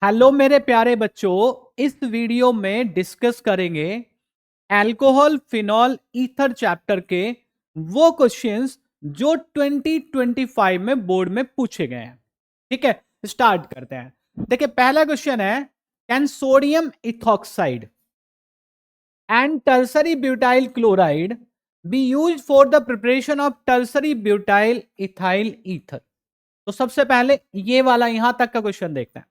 Hello मेरे प्यारे बच्चों, इस वीडियो में डिस्कस करेंगे अल्कोहल फिनॉल ईथर चैप्टर के वो क्वेश्चंस जो 2025 में बोर्ड में पूछे गए हैं। ठीक है, स्टार्ट करते हैं। देखिए, पहला क्वेश्चन है, can sodium ethoxide and tertiary butyl chloride be used for the preparation of tertiary butyl ethyl ether. तो सबसे पहले ये वाला यहां तक का क्वेश्चन देखते हैं।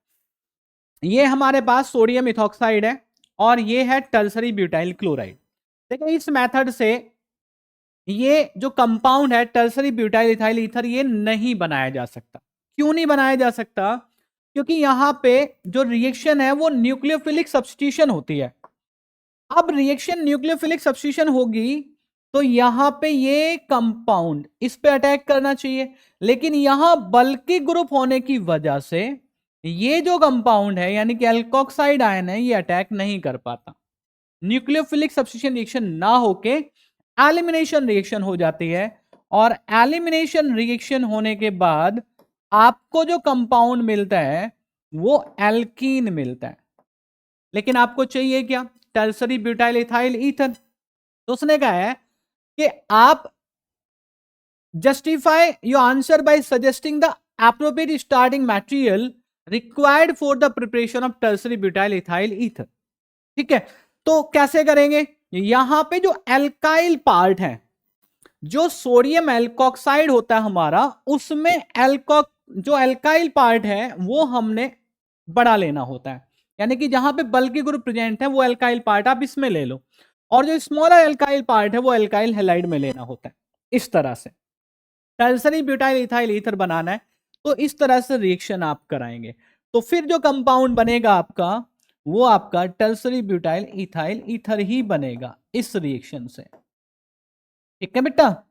ये हमारे पास सोडियम इथॉक्साइड है और ये है टर्सरी ब्यूटाइल क्लोराइड। देखिए, इस मेथड से ये जो कंपाउंड है टर्सरी ब्यूटाइल इथाइल ईथर ये नहीं बनाया जा सकता। क्यों नहीं बनाया जा सकता? क्योंकि यहां पे जो रिएक्शन है वो न्यूक्लियोफिलिक सब्स्टिट्यूशन होती है। अब रिएक्शन न्यूक्लियोफिलिक सब्स्टिट्यूशन होगी तो यहां पे ये कंपाउंड इस पे अटैक करना चाहिए, लेकिन यहां बल्कि ग्रुप होने की वजह से ये जो कंपाउंड है यानी कि एल्कोक्साइड आयन है ये अटैक नहीं कर पाता। न्यूक्लियोफिलिक सब्स्टिट्यूशन रिएक्शन ना होके एलिमिनेशन रिएक्शन हो जाती है और एलिमिनेशन रिएक्शन होने के बाद आपको जो कंपाउंड मिलता है वो एल्कीन मिलता है। लेकिन आपको चाहिए क्या? Tertiary butyl ethyl ether. तो उसने कहा है कि आप justify your answer by suggesting the appropriate starting material required for the preparation of tertiary butyl ethyl ether. ठीक है, तो कैसे करेंगे? यहां पे जो एल्काइल पार्ट है, जो सोडियम एल्कोक्साइड होता है हमारा, उसमें जो एल्काइल पार्ट है वो हमने बड़ा लेना होता है। यानी कि जहां पे बल्कि ग्रुप प्रेजेंट है वो एल्काइल पार्ट आप इसमें ले लो, और जो स्मॉलर एल्काइल पार्ट है वो एल्काइल हैलाइड में लेना होता है। इस तरह से टर्सरी ब्यूटाइल इथाइल ईथर बनाना है तो इस तरह से रिएक्शन आप कराएंगे, तो फिर जो कंपाउंड बनेगा आपका वो आपका टर्सरी ब्यूटाइल इथाइल ईथर ही बनेगा इस रिएक्शन से। ठीक है बेटा,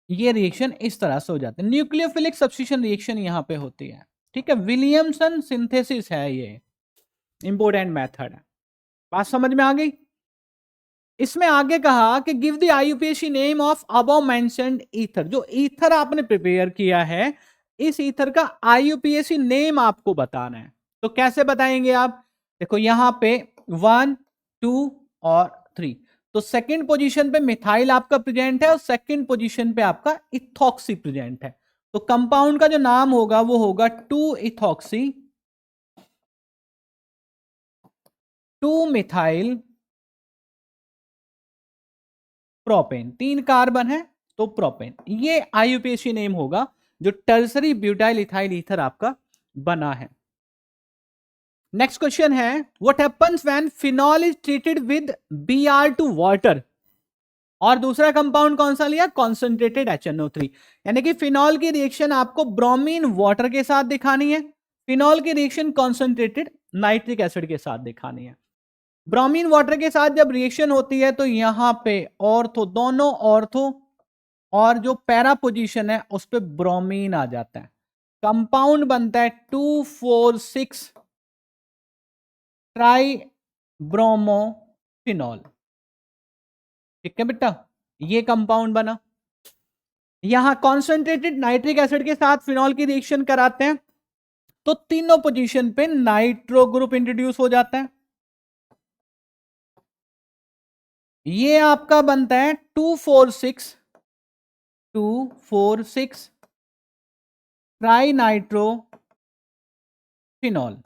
ये रिएक्शन इस तरह से हो जाता है। न्यूक्लियोफिलिक सब्स्टिट्यूशन रिएक्शन यहां पे होती है। ठीक है, विलियमसन सिंथेसिस है ये, इंपोर्टेंट मेथड है। बात समझ में आ गई? इसमें आगे कहा कि give the IUPAC name of above mentioned ether. जो ईथर आपने प्रिपेयर किया है इस ईथर का आईयूपीएसी नेम आपको बताना है। तो कैसे बताएंगे आप? देखो यहां पे 1, 2 और 3, तो सेकंड पोजीशन पे मिथाइल आपका प्रेजेंट है और सेकंड पोजीशन पे आपका इथॉक्सी प्रेजेंट है। तो कंपाउंड का जो नाम होगा वो होगा 2 इथॉक्सी 2 मिथाइल प्रोपेन। 3 कार्बन है तो प्रोपेन, ये आईयूपीएसी नेम होगा जो टर्सरी ब्यूटाइल इथाइल ईथर आपका बना है। नेक्स्ट क्वेश्चन है, what happens when phenol is treated with Br2 water. और दूसरा कंपाउंड कौन सा लिया? Concentrated HNO3। यानी कि फिनॉल की रिएक्शन आपको ब्रोमीन वाटर के साथ दिखानी है, फिनॉल की रिएक्शन कॉन्सेंट्रेटेड नाइट्रिक एसिड के साथ दिखानी है। ब्रोमीन वाटर के साथ जब रिएक्शन होती है तो यहां पे ऑर्थो, दोनों ऑर्थो और जो पैरा पोजीशन है उस पे ब्रोमीन आ जाता है। कंपाउंड बनता है 2,4,6 ट्राई ब्रोमोफिनॉल। ठीक है बेटा, ये कंपाउंड बना। यहां कॉन्सेंट्रेटेड नाइट्रिक एसिड के साथ फिनॉल की रिएक्शन कराते हैं तो तीनों पोजीशन पे नाइट्रो ग्रुप इंट्रोड्यूस हो जाता है। ये आपका बनता है 2,4,6 ट्राई नाइट्रो फिनॉल।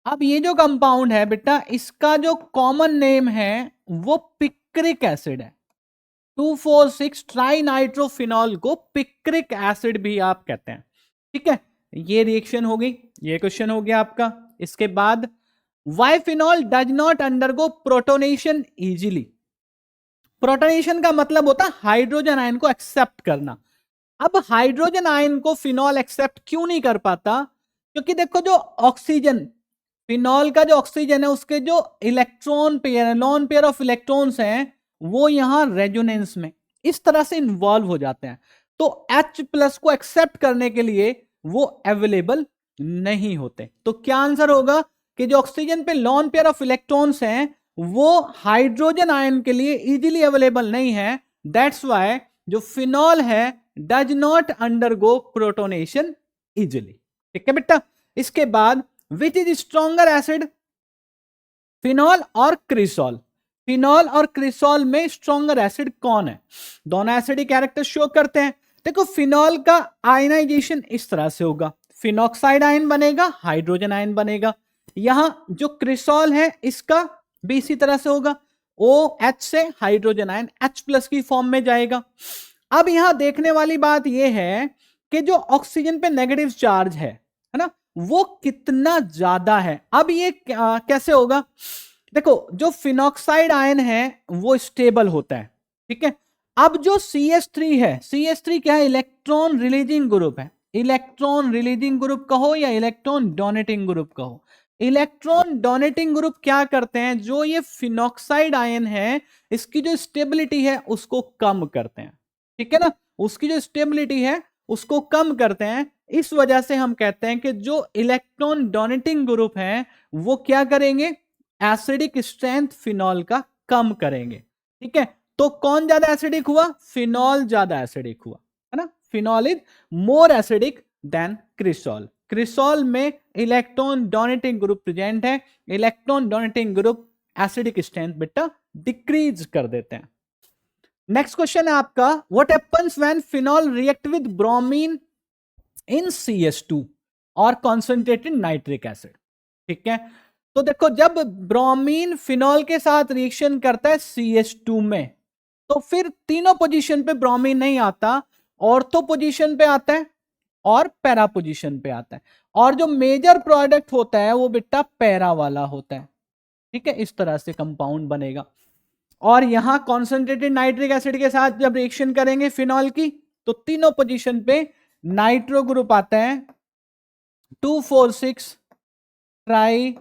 अब ये जो कंपाउंड है बेटा इसका जो कॉमन नेम है वो पिक्रिक एसिड है। 2,4,6 ट्राई नाइट्रोफिनॉल को पिक्रिक एसिड भी आप कहते हैं। ठीक है, ये रिएक्शन हो गई, ये क्वेश्चन हो गया आपका। इसके बाद why phenol does not undergo protonation easily. Protonation का मतलब होता है हाइड्रोजन आयन को एक्सेप्ट करना। अब हाइड्रोजन आयन को फिनॉल एक्सेप्ट क्यों नहीं कर पाता? क्योंकि देखो जो ऑक्सीजन, फिनॉल का जो ऑक्सीजन है उसके जो electron pair, lone pair of electrons हैं वो यहां रेजोनेंस में इस तरह से इन्वॉल्व हो जाते हैं, तो H+ को एक्सेप्ट करने के लिए वो अवेलेबल नहीं होते। तो क्या आंसर होगा कि जो ऑक्सीजन पे लॉन पेयर ऑफ इलेक्ट्रॉन्स हैं वो हाइड्रोजन आयन के लिए इजीली अवेलेबल नहीं है। दैट्स वाई जो फिनॉल है does not undergo protonation easily. ठीक है बेटा, इसके बाद which is stronger acid, phenol और क्रिसॉल। फिनॉल और क्रिसॉल में स्ट्रॉन्गर एसिड कौन है? दोनों एसिडिक कैरेक्टर शो करते हैं। देखो फिनॉल का आयनाइजेशन इस तरह से होगा, फिनॉक्साइड आयन बनेगा, हाइड्रोजन आयन बनेगा। यहां जो क्रिसॉल है इसका भी इसी तरह से होगा, OH से हाइड्रोजन आयन H+ की फॉर्म में जाएगा। अब यहां देखने वाली बात यह है कि जो ऑक्सीजन पे नेगेटिव चार्ज है ना, वो कितना ज्यादा है। अब ये कैसे होगा? देखो जो फिनॉक्साइड आयन है वो स्टेबल होता है, ठीक है। अब जो CH3 है, CH3 क्या है? इलेक्ट्रॉन रिलीजिंग ग्रुप है। इलेक्ट्रॉन रिलीजिंग ग्रुप कहो या इलेक्ट्रॉन डोनेटिंग ग्रुप कहो, इलेक्ट्रॉन डोनेटिंग ग्रुप क्या करते हैं? जो ये फिनॉक्साइड आयन है इसकी जो स्टेबिलिटी है उसको कम करते हैं, ठीक है ना। उसकी जो स्टेबिलिटी है उसको कम करते हैं। इस वजह से हम कहते हैं कि जो इलेक्ट्रॉन डोनेटिंग ग्रुप है वो क्या करेंगे? एसिडिक स्ट्रेंथ फिनॉल का कम करेंगे, ठीक है। तो कौन ज्यादा एसिडिक हुआ? फिनॉल ज्यादा एसिडिक हुआ, है ना। Phenol is more acidic than cresol. Cresol में इलेक्ट्रॉन डोनेटिंग ग्रुप प्रेजेंट है, electron donating group acidic strength बेटा डिक्रीज कर देते हैं। नेक्स्ट क्वेश्चन है आपका, what happens when phenol react with bromine in CH2 और कॉन्सेंट्रेटेड नाइट्रिक एसिड, ठीक है। तो देखो जब ब्रोमीन फिनॉल के साथ रिएक्शन करता है CH2 में, तो फिर तीनों पोजीशन पे ब्रोमीन नहीं आता, ऑर्थो पोजीशन पे आता है और पैरा पोजीशन पे आता है, और जो मेजर प्रोडक्ट होता है वो बेटा पैरा वाला होता है, ठीक है। इस तरह से कंपाउंड बनेगा। और यहां कॉन्सेंट्रेटेड नाइट्रिक एसिड के साथ जब रिएक्शन करेंगे फिनॉल की, तो तीनों पोजीशन पे नाइट्रो ग्रुप आता है, 2,4,6 ट्राई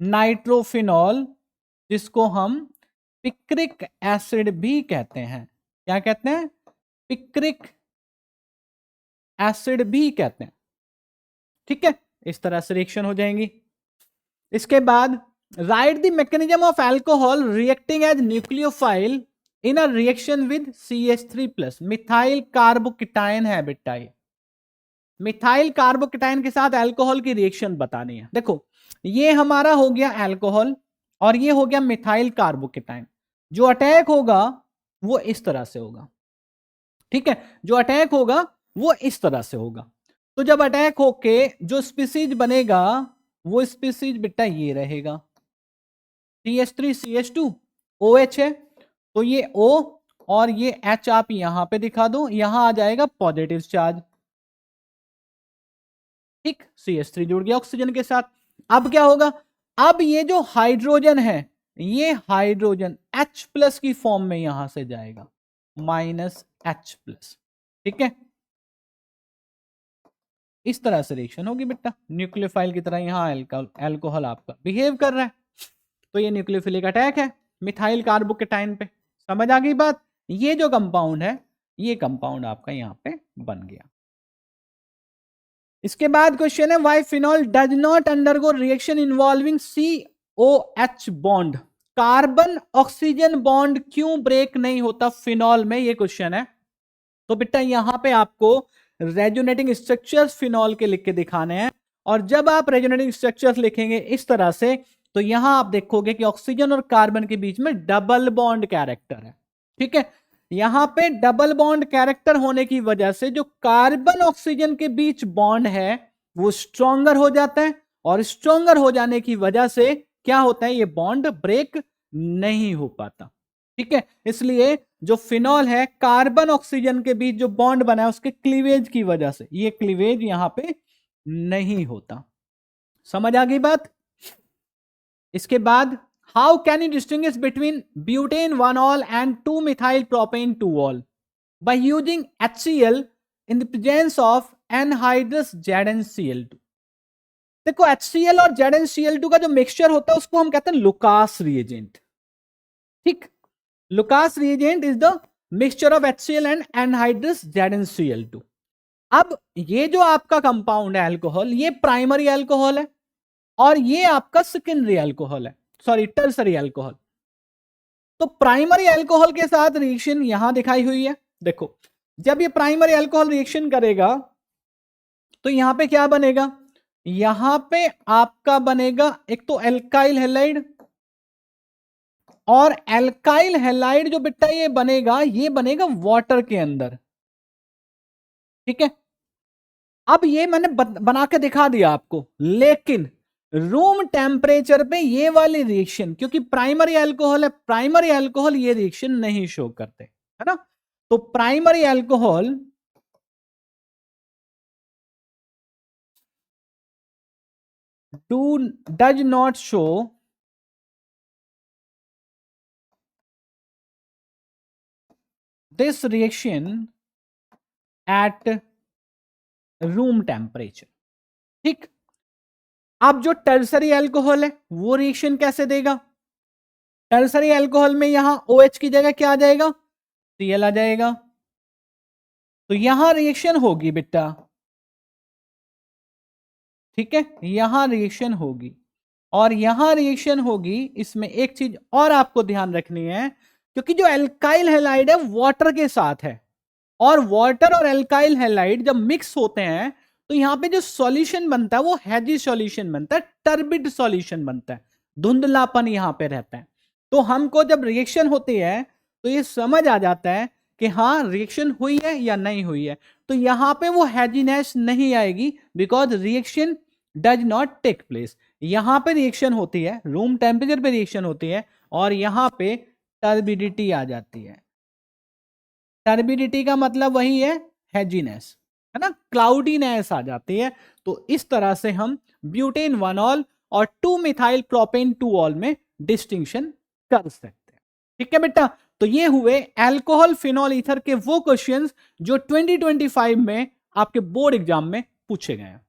नाइट्रोफिनॉल, जिसको हम पिक्रिक एसिड भी कहते हैं। क्या कहते हैं? पिक्रिक एसिड भी कहते हैं, ठीक है। इस तरह से रिएक्शन हो जाएंगी। इसके बाद write the mechanism of alcohol reacting as nucleophile in a reaction with CH3+। Methyl carbocation है बेटा, ये मिथाइल कार्बोकेटाइन के साथ अल्कोहल की रिएक्शन बतानी है। देखो ये हमारा हो गया अल्कोहल और ये हो गया मिथाइल कार्बोकेटाइन। जो अटैक होगा वो इस तरह से होगा, ठीक है। जो अटैक होगा वो इस तरह से होगा। तो जब अटैक होके जो स्पीसीज बनेगा वो स्पीसीज बेटा ये रहेगा, CH3 CH2 OH है, तो ये O और ये H आप यहां पे दिखा दो, यहां आ जाएगा पॉजिटिव चार्ज, ठीक। CH3 जुड़ गया ऑक्सीजन के साथ। अब क्या होगा? अब ये जो हाइड्रोजन है, ये हाइड्रोजन H+ की फॉर्म में यहां से जाएगा, -H+, ठीक है। इस तरह से रिएक्शन होगी बेटा, न्यूक्लियोफाइल की तरह यहां अल्कोहल आपका बिहेव कर रहा है। तो ये न्यूक्लियोफिलिक अटैक है मिथाइल कार्बोकेटाइन पे। समझ आ गई बात? ये जो कंपाउंड है ये कंपाउंड आपका यहां पे बन गया। इसके बाद क्वेश्चन है, why phenol does not undergo reaction involving COH bond. Carbon oxygen bond क्यों ब्रेक नहीं होता फिनॉल में, ये क्वेश्चन है। तो बेटा यहां पे आपको रेजोनेटिंग स्ट्रक्चर्स फिनॉल के लिख के दिखाने हैं, और जब आप रेजोनेटिंग स्ट्रक्चर्स लिखेंगे इस तरह से, तो यहां आप देखोगे कि ऑक्सीजन और कार्बन के बीच में डबल बॉन्ड कैरेक्टर है, ठीक है। यहां पे डबल बॉन्ड कैरेक्टर होने की वजह से जो कार्बन ऑक्सीजन के बीच बॉन्ड है वो स्ट्रॉन्गर हो जाता है, और स्ट्रॉन्गर हो जाने की वजह से क्या होता है? ये बॉन्ड ब्रेक नहीं हो पाता, ठीक है। इसलिए जो फिनॉल है कार्बन ऑक्सीजन के बीच जो बॉन्ड बना है उसके क्लीवेज की वजह से ये क्लीवेज यहां पे नहीं होता। समझ आ गई बात? इसके बाद how can you distinguish between butane 1-ol and 2-methyl propane 2-ol by using HCl in the presence of anhydrous ZnCl2। देखो HCl और ZnCl2 का जो मिक्सचर होता है उसको हम कहते हैं लुकास रिएजेंट, ठीक। Lucas reagent is the mixture of HCl and anhydrous ZnCl2। अब ये जो आपका कंपाउंड है अल्कोहल, ये प्राइमरी अल्कोहल है और ये आपका सेकेंडरी अल्कोहल है, सॉरी टर्सरी अल्कोहल। तो प्राइमरी अल्कोहल के साथ रिएक्शन यहां दिखाई हुई है। देखो जब ये प्राइमरी अल्कोहल रिएक्शन करेगा तो यहां पे क्या बनेगा? यहां पे आपका बनेगा एक तो एल्काइल हैलाइड, और एल्काइल हैलाइड जो बेटा ये बनेगा वाटर के अंदर। ठीक है, अब ये मैंने बना के दिखा दिया आपको, लेकिन रूम टेम्परेचर पे ये वाली रिएक्शन, क्योंकि प्राइमरी अल्कोहल है, प्राइमरी अल्कोहल ये रिएक्शन नहीं शो करते, है ना। तो primary alcohol does not show this reaction at room temperature. ठीक, अब जो टर्सरी अल्कोहल है वो रिएक्शन कैसे देगा? टर्सरी अल्कोहल में यहां OH की जगह क्या आ जाएगा? Cl आ जाएगा। तो यहां रिएक्शन होगी बेटा, ठीक है, यहां रिएक्शन होगी, और यहां रिएक्शन होगी। इसमें एक चीज और आपको ध्यान रखनी है, क्योंकि जो एल्काइल हैलाइड है वाटर के साथ है, और वाटर और एल्काइल हैलाइड जब मिक्स होते हैं तो यहां पे जो सॉल्यूशन बनता है वो हैजी सॉल्यूशन बनता है, टर्बिड सॉल्यूशन बनता है, धुंधलापन यहां पे रहता है। तो हमको जब रिएक्शन होती है तो ये समझ आ जाता है कि हाँ रिएक्शन हुई है या नहीं हुई है। तो यहां पे वो हैजीनेस नहीं आएगी, because reaction does not take place. यहां पे रिएक्शन होती है, रूम टेम्परेचर पे रिएक्शन होती है, और यहां पे टर्बिडिटी आ जाती है। टर्बिडिटी का मतलब वही है हैजीनेस, है ना, क्लाउडीनेस आ जाती है। तो इस तरह से हम ब्यूटेन 1ऑल और 2 मिथाइल प्रोपेन 2ऑल में डिस्टिंक्शन कर सकते हैं। ठीक है बेटा, तो ये हुए अल्कोहल फिनॉल ईथर के वो क्वेश्चंस जो 2025 में आपके बोर्ड एग्जाम में पूछे गए हैं।